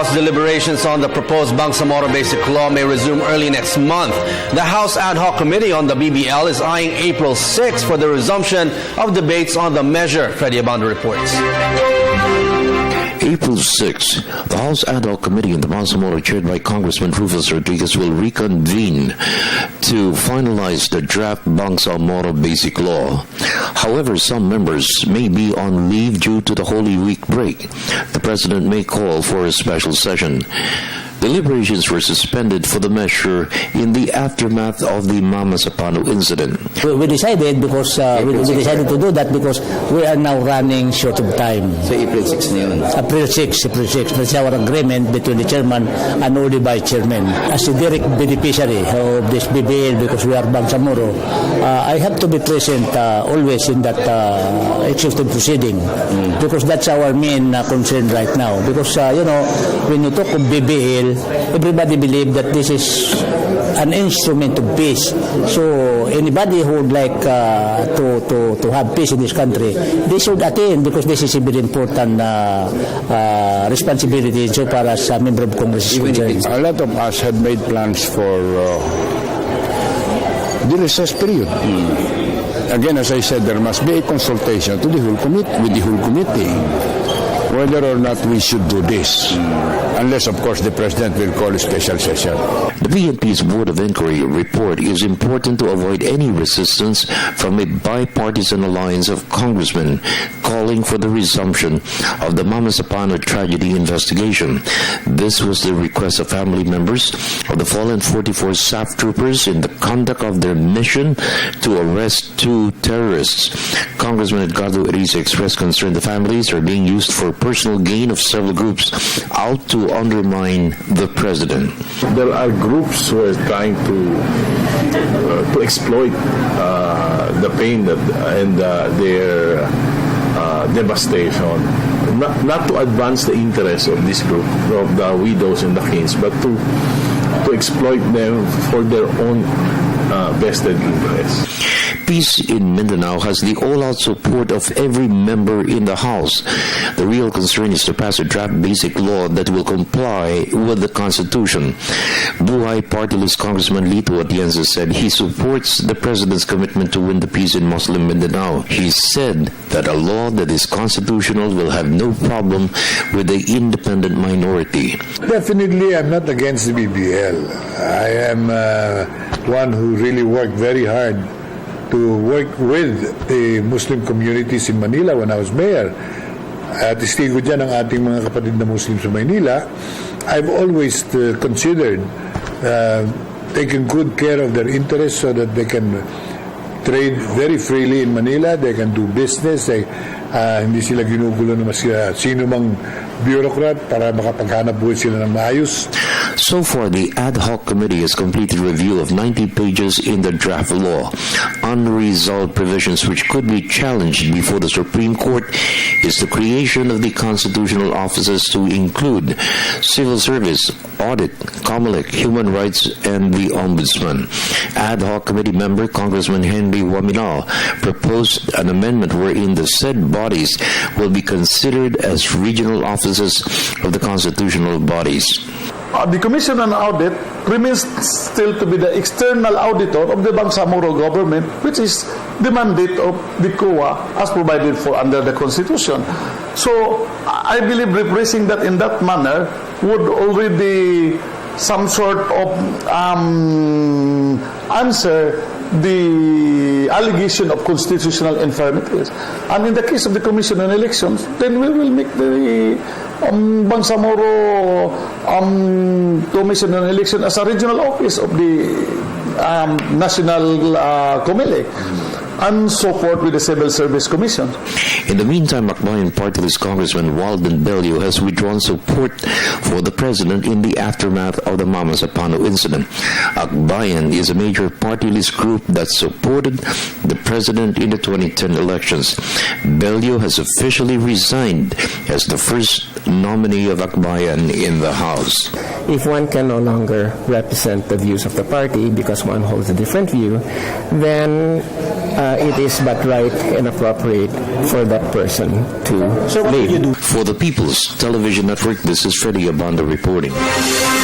House deliberations on the proposed Bangsamoro Basic Law may resume early next month. The House Ad Hoc Committee on the BBL is eyeing April 6 for the resumption of debates on the measure. Freddie Abando reports. April 6, the House Ad Hoc Committee in the Bangsamoro, chaired by Congressman Rufus Rodriguez, will reconvene to finalize the draft Bangsamoro Basic Law. However, some members may be on leave due to the Holy Week break. The President may call for a special session. Deliberations were suspended for the measure in the aftermath of the Mama Sapano incident. We decided because we decided to do that because we are now running short of time. So April 6 na yun? April 6. That's our agreement between the chairman and Noli vice chairman. As a direct beneficiary of this BBL, because we are Bangsamoro, I have to be present always in that executive proceeding because that's our main concern right now. Because, when you talk of BBL, everybody believes that this is an instrument of peace. So anybody who would like to have peace in this country, they should attend because this is a very important responsibility so far as a member of Congress is concerned. A lot of us had made plans for the recess period. Again, as I said, there must be a consultation to the whole with the whole committee whether or not we should do this, unless, of course, the President will call a special session. The PNP's Board of Inquiry report is important to avoid any resistance from a bipartisan alliance of congressmen calling for the resumption of the Mama Sapano tragedy investigation. This was the request of family members of the fallen 44 SAF troopers in the conduct of their mission to arrest 2 terrorists. Congressman Edgardo Erice expressed concern the families are being used for personal gain of several groups out to undermine the president. There are groups who are trying to exploit the pain and their devastation, not to advance the interests of this group, of the widows and the kings, but to exploit them for their own vested interests. Peace in Mindanao has the all-out support of every member in the House. The real concern is to pass a draft basic law that will comply with the Constitution. Buhay Party List Congressman Lito Atienza said he supports the President's commitment to win the peace in Muslim Mindanao. He said that a law that is constitutional will have no problem with the independent minority. Definitely, I'm not against the BBL. I am one who really worked very hard to work with the Muslim communities in Manila when I was mayor. Testigo dyan ang ating mga kapatid na Muslim sa Manila. I've always considered taking good care of their interests so that they can trade very freely in Manila. They can do business. Hindi sila ginugulo na sino mang bureaucrat para makapaghanap buhay sila ng maayos. So far, the Ad Hoc Committee has completed a review of 90 pages in the draft law. Unresolved provisions which could be challenged before the Supreme Court is the creation of the constitutional offices to include civil service, audit, COMELEC, human rights, and the Ombudsman. Ad Hoc Committee member Congressman Henry Waminal proposed an amendment wherein the said bodies will be considered as regional offices of the constitutional bodies. The Commission on Audit remains still to be the external auditor of the Bangsamoro government, which is the mandate of the COA as provided for under the Constitution. So I believe replacing that in that manner would already some sort of answer the allegation of constitutional infirmities. And in the case of the Commission on Elections, then we will make the Bangsamoro Commission on Election as a regional office of the National COMELEC, and so forth with the Civil Service Commission. In the meantime, Akbayan Party List Congressman Walden Bello has withdrawn support for the President in the aftermath of the Mama Sapano incident. Akbayan is a major party list group that supported the President in the 2010 elections. Bello has officially resigned as the first nominee of Akbayan in the House. If one can no longer represent the views of the party because one holds a different view, then it is but right and appropriate for that person to leave. For the People's Television Network, this is Freddie Abando reporting.